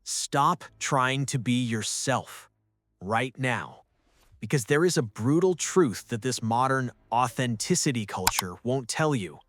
Stop trying to be yourself right now, because there is a brutal truth that this modern authenticity culture won't tell you.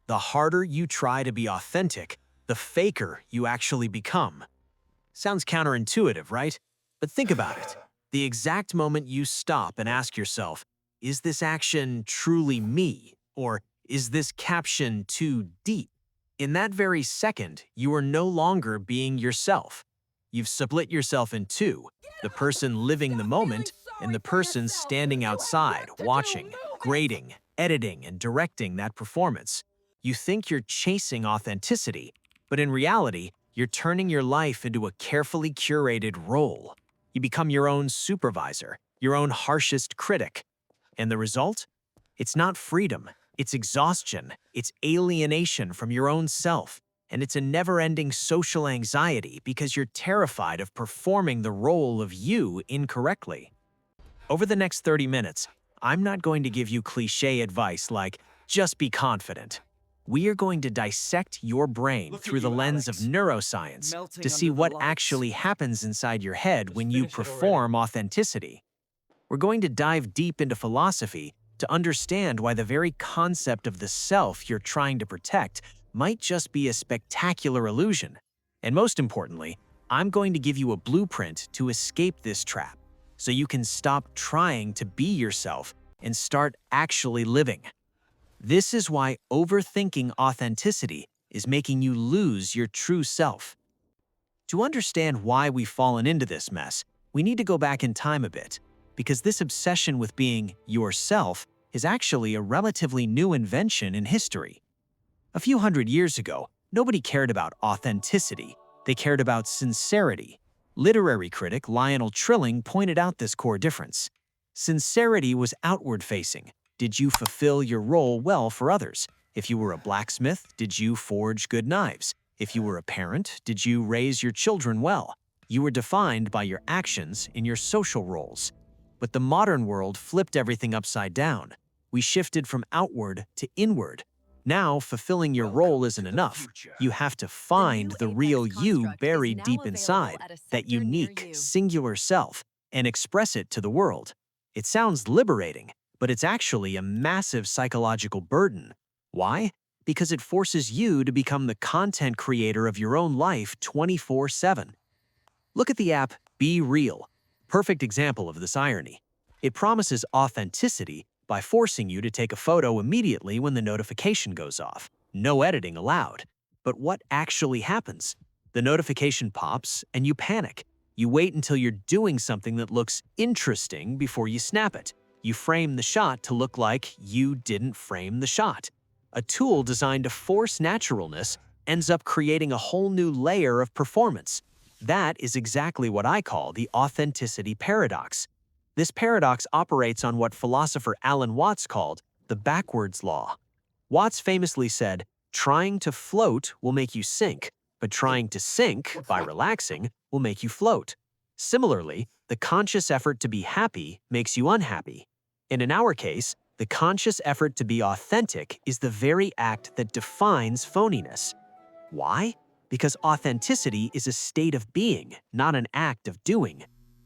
The harder you try to be authentic, the faker you actually become. Sounds counterintuitive, right? But think about it. The exact moment you stop and ask yourself, is this action truly me? Or is this caption too deep? In that very second, you are no longer being yourself. You've split yourself in two, the person living the moment and the person standing outside, watching, grading, editing, and directing that performance. You think you're chasing authenticity, but in reality, you're turning your life into a carefully curated role. You become your own supervisor, your own harshest critic. And the result? It's not freedom, it's exhaustion, it's alienation from your own self, and it's a never-ending social anxiety because you're terrified of performing the role of you incorrectly. Over the next 30 minutes, I'm not going to give you cliché advice like, just be confident. We are going to dissect your brain through the lens of neuroscience to see what actually happens inside your head when you perform authenticity. We're going to dive deep into philosophy to understand why the very concept of the self you're trying to protect might just be a spectacular illusion. And most importantly, I'm going to give you a blueprint to escape this trap, so you can stop trying to be yourself and start actually living. This is why overthinking authenticity is making you lose your true self. To understand why we've fallen into this mess, we need to go back in time a bit, because this obsession with being yourself is actually a relatively new invention in history. A few hundred years ago, nobody cared about authenticity, they cared about sincerity. Literary critic Lionel Trilling pointed out this core difference. Sincerity was outward-facing. Did you fulfill your role well for others? If you were a blacksmith, did you forge good knives? If you were a parent, did you raise your children well? You were defined by your actions in your social roles. But the modern world flipped everything upside down. We shifted from outward to inward. Now, fulfilling your role isn't enough. You have to find the real you buried deep inside, that unique, singular self, and express it to the world. It sounds liberating, but it's actually a massive psychological burden. Why? Because it forces you to become the content creator of your own life 24/7. Look at the app BeReal. Perfect example of this irony. It promises authenticity by forcing you to take a photo immediately when the notification goes off. No editing allowed. But what actually happens? The notification pops and you panic. You wait until you're doing something that looks interesting before you snap it. You frame the shot to look like you didn't frame the shot. A tool designed to force naturalness ends up creating a whole new layer of performance. That is exactly what I call the authenticity paradox. This paradox operates on what philosopher Alan Watts called the backwards law. Watts famously said, "Trying to float will make you sink, but trying to sink, by relaxing, will make you float." Similarly, the conscious effort to be happy makes you unhappy. And in our case, the conscious effort to be authentic is the very act that defines phoniness. Why? Because authenticity is a state of being, not an act of doing.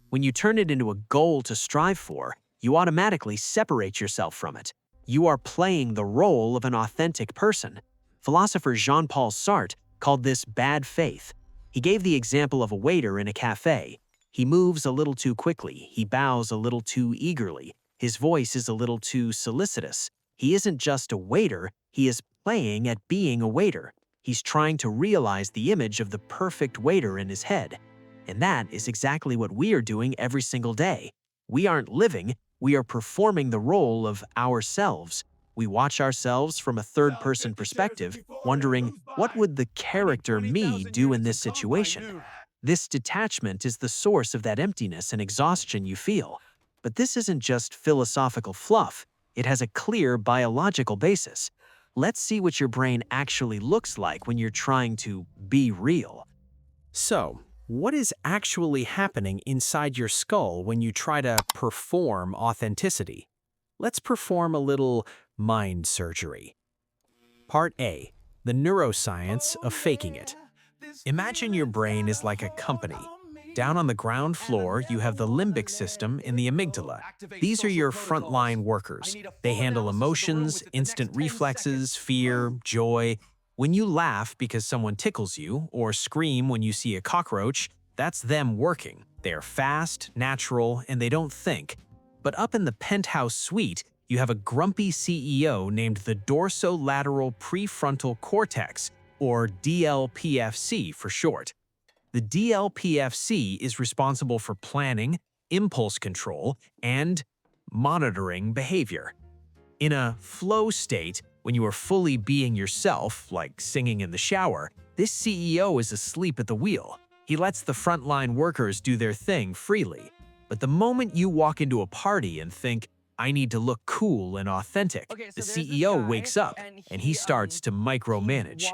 When you turn it into a goal to strive for, you automatically separate yourself from it. You are playing the role of an authentic person. Philosopher Jean-Paul Sartre called this bad faith. He gave the example of a waiter in a cafe. He moves a little too quickly, he bows a little too eagerly, his voice is a little too solicitous. He isn't just a waiter, he is playing at being a waiter. He's trying to realize the image of the perfect waiter in his head. And that is exactly what we are doing every single day. We aren't living, we are performing the role of ourselves. We watch ourselves from a third-person perspective, wondering, what would the character me do in this situation? This detachment is the source of that emptiness and exhaustion you feel. But this isn't just philosophical fluff, it has a clear biological basis. Let's see what your brain actually looks like when you're trying to be real. So, what is actually happening inside your skull when you try to perform authenticity? Let's perform a little mind surgery. Part A. The neuroscience of faking it. Imagine your brain is like a company. Down on the ground floor, you have the limbic system and the amygdala. These are your frontline workers. They handle emotions, instant reflexes, fear, joy. When you laugh because someone tickles you, or scream when you see a cockroach, that's them working. They are fast, natural, and they don't think. But up in the penthouse suite, you have a grumpy CEO named the Dorsolateral Prefrontal Cortex, or DLPFC for short. The DLPFC is responsible for planning, impulse control, and monitoring behavior. In a flow state, when you are fully being yourself, like singing in the shower, this CEO is asleep at the wheel. He lets the frontline workers do their thing freely. But the moment you walk into a party and think, I need to look cool and authentic, the CEO wakes up and he starts to micromanage.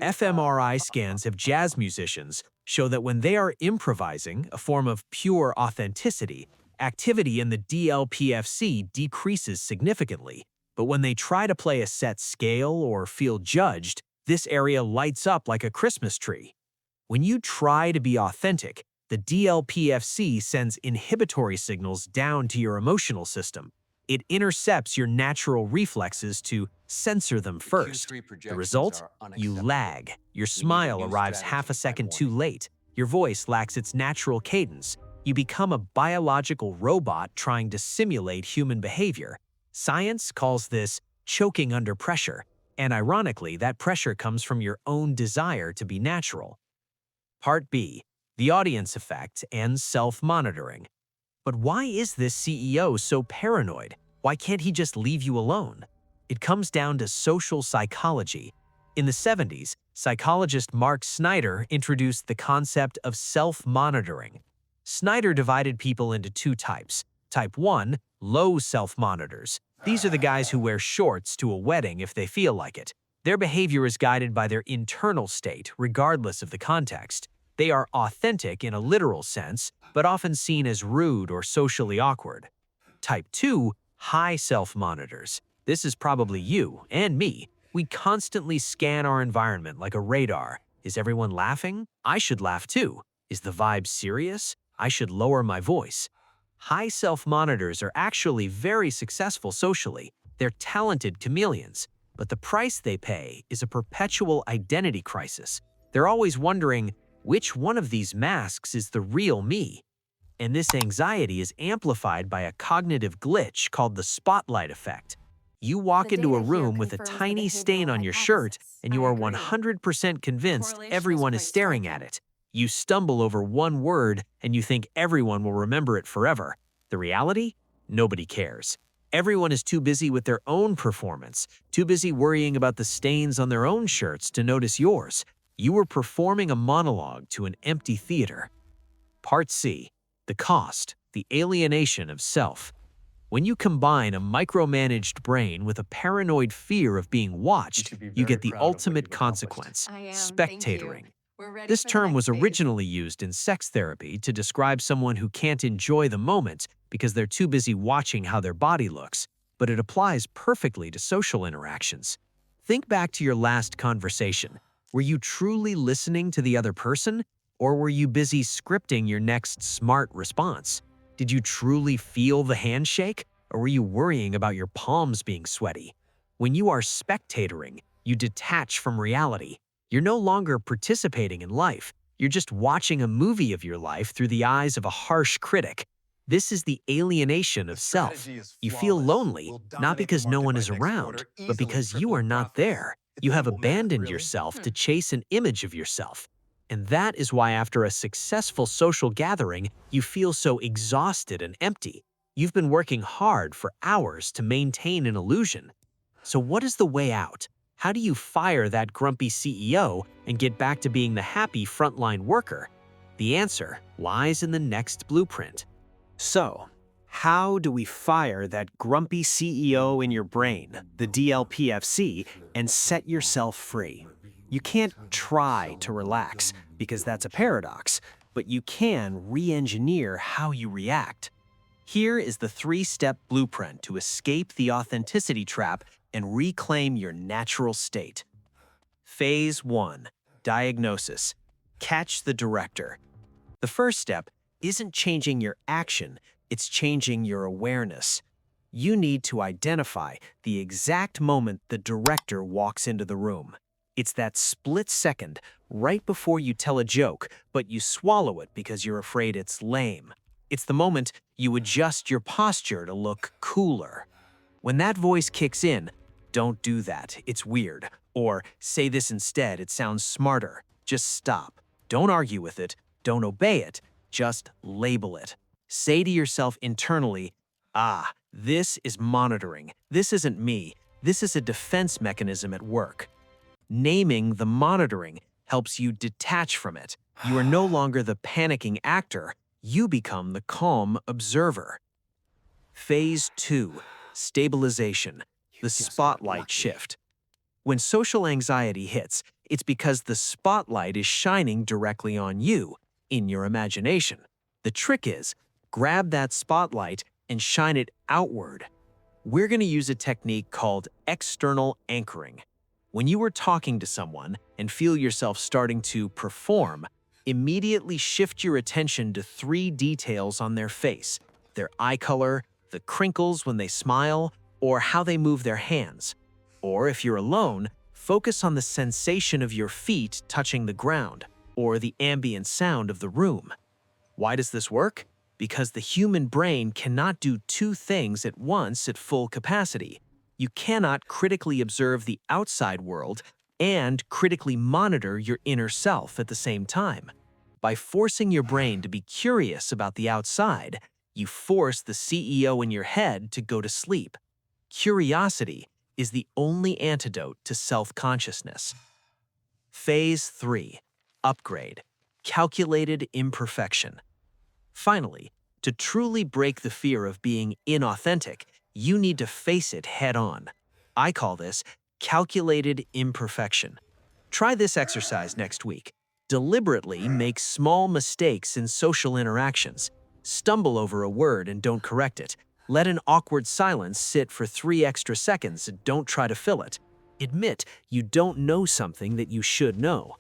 fMRI scans of jazz musicians show that when they are improvising, a form of pure authenticity, activity in the DLPFC decreases significantly. But when they try to play a set scale or feel judged, this area lights up like a Christmas tree. When you try to be authentic, the DLPFC sends inhibitory signals down to your emotional system. It intercepts your natural reflexes to censor them first. The result? You lag. Your smile arrives half a second too late. Your voice lacks its natural cadence. You become a biological robot trying to simulate human behavior. Science calls this choking under pressure, and ironically, that pressure comes from your own desire to be natural. Part B. The audience effect and self-monitoring. But why is this CEO so paranoid? Why can't he just leave you alone? It comes down to social psychology. In the 70s, psychologist Mark Snyder introduced the concept of self-monitoring. Snyder divided people into two types. Type 1, low self-monitors. These are the guys who wear shorts to a wedding if they feel like it. Their behavior is guided by their internal state, regardless of the context. They are authentic in a literal sense, but often seen as rude or socially awkward. Type 2, high self-monitors. This is probably you and me. We constantly scan our environment like a radar. Is everyone laughing? I should laugh too. Is the vibe serious? I should lower my voice. High self-monitors are actually very successful socially. They're talented chameleons, but the price they pay is a perpetual identity crisis. They're always wondering, which one of these masks is the real me? And this anxiety is amplified by a cognitive glitch called the spotlight effect. You walk into a room with a tiny stain on your shirt and you are 100% convinced everyone is staring at it. You stumble over one word and you think everyone will remember it forever. The reality? Nobody cares. Everyone is too busy with their own performance, too busy worrying about the stains on their own shirts to notice yours. You were performing a monologue to an empty theater. Part C. The cost, the alienation of self. When you combine a micromanaged brain with a paranoid fear of being watched, you get the ultimate consequence, spectatoring. This term was originally used in sex therapy to describe someone who can't enjoy the moment because they're too busy watching how their body looks, but it applies perfectly to social interactions. Think back to your last conversation. Were you truly listening to the other person, or were you busy scripting your next smart response? Did you truly feel the handshake, or were you worrying about your palms being sweaty? When you are spectatoring, you detach from reality. You're no longer participating in life. You're just watching a movie of your life through the eyes of a harsh critic. This is the alienation of self. You feel lonely, not because no one is around, but because you are not there. You have abandoned yourself to chase an image of yourself. And that is why after a successful social gathering, you feel so exhausted and empty. You've been working hard for hours to maintain an illusion. So what is the way out? How do you fire that grumpy CEO and get back to being the happy frontline worker? The answer lies in the next blueprint. So, how do we fire that grumpy CEO in your brain, the DLPFC, and set yourself free? You can't try to relax, because that's a paradox, but you can re-engineer how you react. Here is the 3-step blueprint to escape the authenticity trap and reclaim your natural state. Phase 1. Diagnosis. Catch the director. The first step isn't changing your action, it's changing your awareness. You need to identify the exact moment the director walks into the room. It's that split second right before you tell a joke, but you swallow it because you're afraid it's lame. It's the moment you adjust your posture to look cooler. When that voice kicks in, don't do that, it's weird. Or say this instead, it sounds smarter. Just stop. Don't argue with it. Don't obey it. Just label it. Say to yourself internally, ah, this is monitoring. This isn't me. This is a defense mechanism at work. Naming the monitoring helps you detach from it. You are no longer the panicking actor. You become the calm observer. Phase 2, stabilization, the spotlight shift. When social anxiety hits, it's because the spotlight is shining directly on you, in your imagination. The trick is, grab that spotlight and shine it outward. We're going to use a technique called external anchoring. When you are talking to someone and feel yourself starting to perform, immediately shift your attention to 3 details on their face: their eye color, the crinkles when they smile, or how they move their hands. Or if you're alone, focus on the sensation of your feet touching the ground, or the ambient sound of the room. Why does this work? Because the human brain cannot do 2 things at once at full capacity. You cannot critically observe the outside world and critically monitor your inner self at the same time. By forcing your brain to be curious about the outside, you force the CEO in your head to go to sleep. Curiosity is the only antidote to self-consciousness. Phase 3, upgrade, calculated imperfection. Finally, to truly break the fear of being inauthentic, you need to face it head-on. I call this calculated imperfection. Try this exercise next week. Deliberately make small mistakes in social interactions. Stumble over a word and don't correct it. Let an awkward silence sit for 3 extra seconds and don't try to fill it. Admit you don't know something that you should know.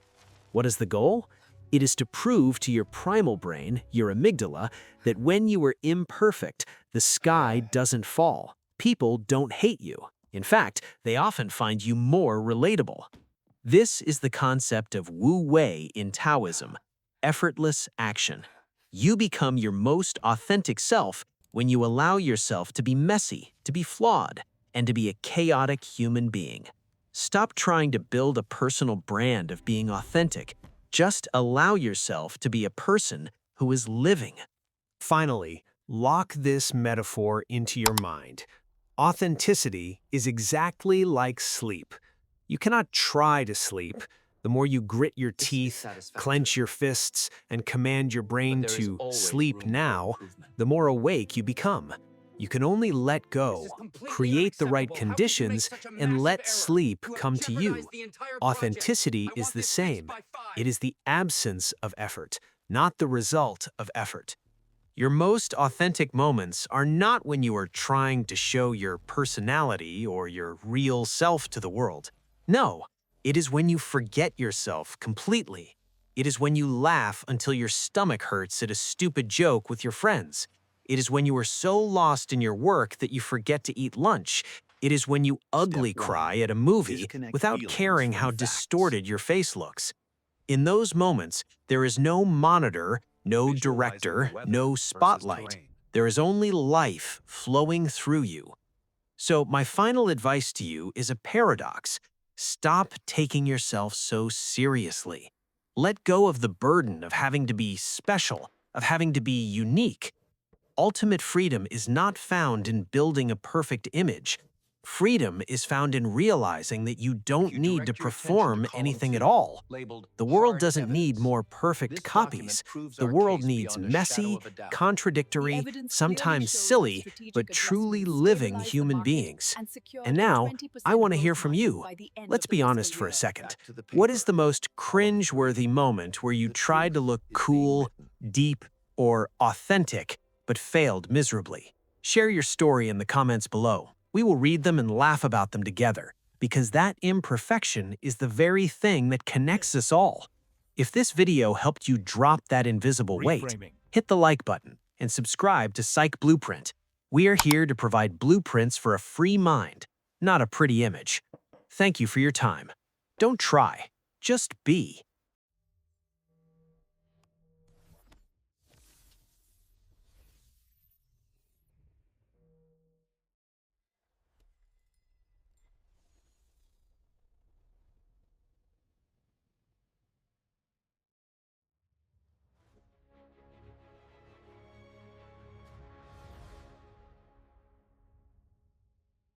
What is the goal? It is to prove to your primal brain, your amygdala, that when you are imperfect, the sky doesn't fall. People don't hate you. In fact, they often find you more relatable. This is the concept of Wu Wei in Taoism, effortless action. You become your most authentic self when you allow yourself to be messy, to be flawed, and to be a chaotic human being. Stop trying to build a personal brand of being authentic. Just allow yourself to be a person who is living. Finally, lock this metaphor into your mind. Authenticity is exactly like sleep. You cannot try to sleep. The more you grit your teeth, clench your fists, and command your brain to sleep now, the more awake you become. You can only let go, create the right conditions, and let sleep come to you. Authenticity is the same. It is the absence of effort, not the result of effort. Your most authentic moments are not when you are trying to show your personality or your real self to the world. No, it is when you forget yourself completely. It is when you laugh until your stomach hurts at a stupid joke with your friends. It is when you are so lost in your work that you forget to eat lunch. It is when you ugly cry at a movie without caring how distorted your face looks. In those moments, there is no monitor, no director, no spotlight. There is only life flowing through you. So my final advice to you is a paradox. Stop taking yourself so seriously. Let go of the burden of having to be special, of having to be unique. Ultimate freedom is not found in building a perfect image. Freedom is found in realizing that you don't need to perform anything at all. The world doesn't need more perfect copies. The world needs messy, contradictory, sometimes silly, but truly living human beings. And now, I want to hear from you. Let's be honest for a second. What is the most cringe-worthy moment where you tried to look cool, deep, or authentic, but failed miserably? Share your story in the comments below. We will read them and laugh about them together, because that imperfection is the very thing that connects us all. If this video helped you drop that invisible weight, Reframing. hit the like button and subscribe to Psych Blueprint. We are here to provide blueprints for a free mind, not a pretty image. Thank you for your time. Don't try, just be.